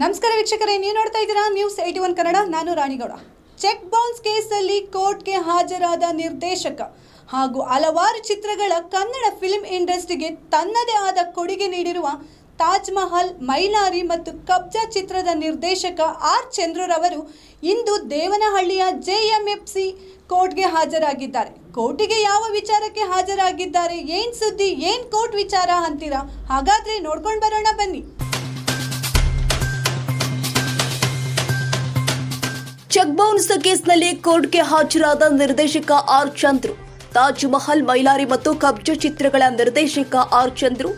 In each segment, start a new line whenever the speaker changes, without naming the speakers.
ನಮಸ್ಕಾರ ವೀಕ್ಷಕರೇ, ನೀವು ನೋಡ್ತಾ ಇದ್ದೀರಾ ನ್ಯೂಸ್ 81 ಕನ್ನಡ. ನಾನು ರಾಣಿಗೌಡ. ಚೆಕ್ ಬೌನ್ಸ್ ಕೇಸಲ್ಲಿ ಕೋರ್ಟ್ಗೆ ಹಾಜರಾದ ನಿರ್ದೇಶಕ ಹಾಗೂ ಹಲವಾರು ಚಿತ್ರಗಳ ಕನ್ನಡ ಫಿಲ್ಮ್ ಇಂಡಸ್ಟ್ರಿಗೆ ತನ್ನದೇ ಆದ ಕೊಡುಗೆ ನೀಡಿರುವ ತಾಜ್ ಮಹಲ್, ಮೈಲಾರಿ ಮತ್ತು ಕಬ್ಜಾ ಚಿತ್ರದ ನಿರ್ದೇಶಕ ಆರ್ ಚಂದ್ರರವರು ಇಂದು ದೇವನಹಳ್ಳಿಯ JMFC ಕೋರ್ಟ್ಗೆ ಹಾಜರಾಗಿದ್ದಾರೆ. ಕೋರ್ಟಿಗೆ ಯಾವ ವಿಚಾರಕ್ಕೆ ಹಾಜರಾಗಿದ್ದಾರೆ, ಏನ್ ಸುದ್ದಿ, ಏನ್ ಕೋರ್ಟ್ ವಿಚಾರ ಅಂತೀರಾ? ಹಾಗಾದ್ರೆ ನೋಡ್ಕೊಂಡು ಬರೋಣ ಬನ್ನಿ.
ಚೆಕ್ ಬೌನ್ಸ್ ಕೇಸ್ನಲ್ಲಿ ಕೋರ್ಟ್ಗೆ ಹಾಜರಾದ ನಿರ್ದೇಶಕ ಆರ್ ಚಂದ್ರು, ತಾಜ್ ಮಹಲ್, ಮೈಲಾರಿ ಮತ್ತು ಕಬ್ಜಾ ಚಿತ್ರಗಳ ನಿರ್ದೇಶಕ ಆರ್ ಚಂದ್ರು,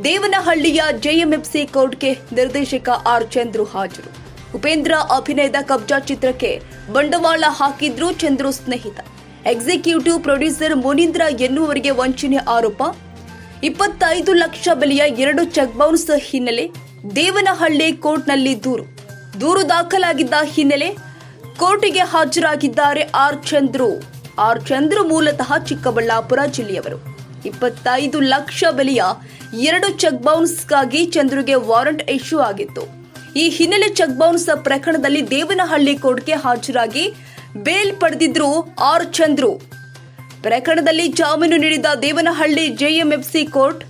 ದೇವನಹಳ್ಳಿಯ JMFC ಕೋರ್ಟ್ಗೆ ನಿರ್ದೇಶಕ ಆರ್ ಚಂದ್ರು ಹಾಜರು. ಉಪೇಂದ್ರ ಅಭಿನಯದ ಕಬ್ಜಾ ಚಿತ್ರಕ್ಕೆ ಬಂಡವಾಳ ಹಾಕಿದ್ರು ಚಂದ್ರು ಸ್ನೇಹಿತ ಎಕ್ಸಿಕ್ಯೂಟಿವ್ ಪ್ರೊಡ್ಯೂಸರ್ ಮುನೀಂದ್ರ ಎನ್ನುವರಿಗೆ ವಂಚನೆ ಆರೋಪ. 25 ಲಕ್ಷ ಬೆಲೆಯ 2 ಚೆಕ್ ಬೌನ್ಸ್ ಹಿನ್ನೆಲೆ ದೇವನಹಳ್ಳಿ ಕೋರ್ಟ್ನಲ್ಲಿ ದೂರು ದಾಖಲಾಗಿದ್ದ ಹಿನ್ನೆಲೆ ಕೋರ್ಟಿಗೆ ಹಾಜರಾಗಿದ್ದಾರೆ ಆರ್ ಚಂದ್ರು. ಆರ್ ಚಂದ್ರು ಮೂಲತಃ ಚಿಕ್ಕಬಳ್ಳಾಪುರ ಜಿಲ್ಲೆಯವರು. 25 ಲಕ್ಷ ಬೆಲೆಯ 2 ಚೆಕ್ ಬೌನ್ಸ್ಗಾಗಿ ಚಂದ್ರುಗೆ ವಾರಂಟ್ ಇಶ್ಯೂ ಆಗಿತ್ತು. ಈ ಹಿನ್ನೆಲೆ ಚೆಕ್ ಬೌನ್ಸ್ ಪ್ರಕರಣದಲ್ಲಿ ದೇವನಹಳ್ಳಿ ಕೋರ್ಟ್ಗೆ ಹಾಜರಾಗಿ ಬೇಲ್ ಪಡೆದಿದ್ರು ಆರ್ ಚಂದ್ರು. ಪ್ರಕರಣದಲ್ಲಿ ಜಾಮೀನು ನೀಡಿದ Devanahalli JMFC court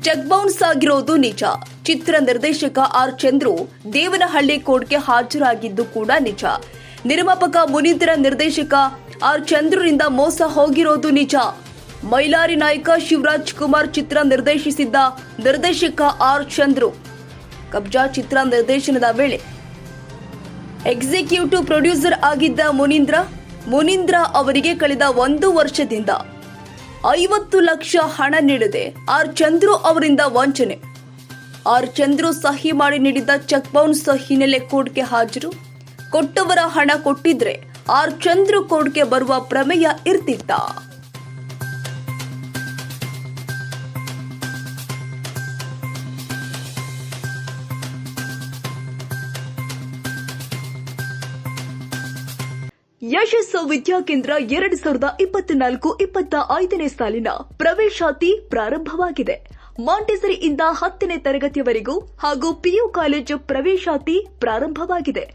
cheque bounce ಆಗಿರೋದು ನಿಜ. ಚಿತ್ರ ನಿರ್ದೇಶಕ ಆರ್ ಚಂದ್ರು ದೇವನಹಳ್ಳಿ ಕೋರ್ಟ್ಗೆ ಹಾಜರಾಗಿದ್ದು ಕೂಡ ನಿಜ. ನಿರ್ಮಾಪಕ ಮುನೀಂದ್ರ ನಿರ್ದೇಶಕ ಆರ್ ಚಂದ್ರರಿಂದ ಮೋಸ ಹೋಗಿರೋದು ನಿಜ. ಮೈಲಾರಿ ನಾಯಕ ಶಿವರಾಜ್ ಕುಮಾರ್ ಚಿತ್ರ ನಿರ್ದೇಶಿಸಿದ್ದ ನಿರ್ದೇಶಕ ಆರ್ ಚಂದ್ರು ಕಬ್ಜಾ ಚಿತ್ರ ನಿರ್ದೇಶನದ ವೇಳೆ ಎಕ್ಸಿಕ್ಯೂಟಿವ್ ಪ್ರೊಡ್ಯೂಸರ್ ಆಗಿದ್ದ ಮುನೀಂದ್ರ ಅವರಿಗೆ ಕಳೆದ 1 ವರ್ಷದಿಂದ 50 ಲಕ್ಷ ಹಣ ನೀಡದೆ ಆರ್ ಚಂದ್ರು ಅವರಿಂದ ವಂಚನೆ. ಆರ್ ಚಂದ್ರು ಸಹಿ ಮಾಡಿ ನೀಡಿದ್ದ ಚೆಕ್ ಬೌನ್ಸ್ ಹಿನ್ನೆಲೆ ಕೋರ್ಟ್ಗೆ ಹಾಜರು. ಕೊಟ್ಟವರ ಹಣ ಕೊಟ್ಟಿದ್ರೆ ಆರ್ ಚಂದ್ರು ಕೋರ್ಟ್ಗೆ ಬರುವ ಪ್ರಮೇಯ ಇರ್ತಿತ್ತ. ಯಶಸ್ಸು ವಿದ್ಯಾಕೇಂದ್ರ 2024-25ನೇ ಸಾಲಿನ ಪ್ರವೇಶಾತಿ ಪ್ರಾರಂಭವಾಗಿದೆ. ಮಾಂಟೆಸರಿಯಿಂದ 10ನೇ ತರಗತಿಯವರೆಗೂ ಹಾಗೂ PU ಕಾಲೇಜು ಪ್ರವೇಶಾತಿ ಪ್ರಾರಂಭವಾಗಿದೆ.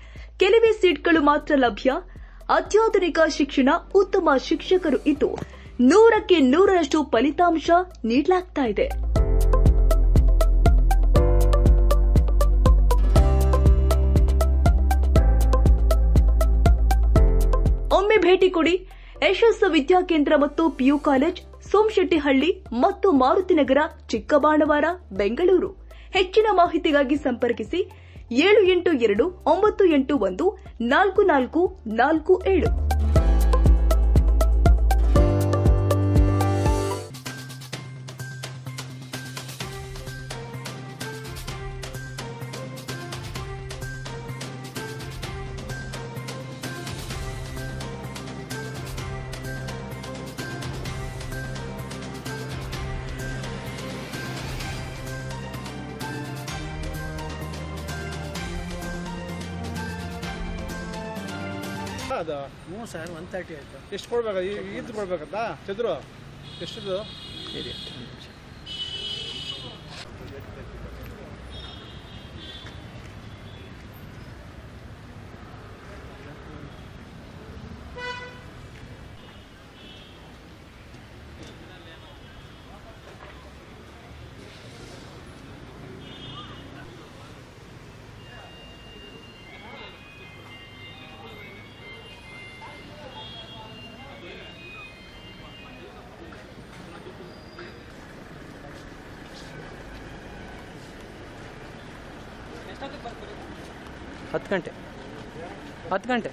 ಕೆಲವೇ ಸೀಟ್ಗಳು ಮಾತ್ರ ಲಭ್ಯ. ಅತ್ಯಾಧುನಿಕ ಶಿಕ್ಷಣ, ಉತ್ತಮ ಶಿಕ್ಷಕರು ಇದ್ದು 100ಕ್ಕೆ 100ರಷ್ಟು ಫಲಿತಾಂಶ ನೀಡಲಾಗ್ತಾ ಇದೆ. ಒಮ್ಮೆ ಭೇಟಿ ಕೊಡಿ. ಯಶಸ್ಸು ವಿದ್ಯಾಕೇಂದ್ರ ಮತ್ತು PU ಕಾಲೇಜ್, ಸೋಮಶೆಟ್ಟಿಹಳ್ಳಿ ಮತ್ತು ಮಾರುತಿನಗರ, ಚಿಕ್ಕಬಾಣವಾರ, ಬೆಂಗಳೂರು. ಹೆಚ್ಚಿನ ಮಾಹಿತಿಗಾಗಿ ಸಂಪರ್ಕಿಸಿ 7829814447.
ಅದು ಹ್ಞೂ ಸರ್ 130 ಆಯಿತು. ಎಷ್ಟು ಕೊಡ್ಬೇಕು? ಇದು ಕೊಡ್ಬೇಕಂತ ಚಂದ್ರು ಎಷ್ಟದು?
ಹತ್ತು ಗಂಟೆ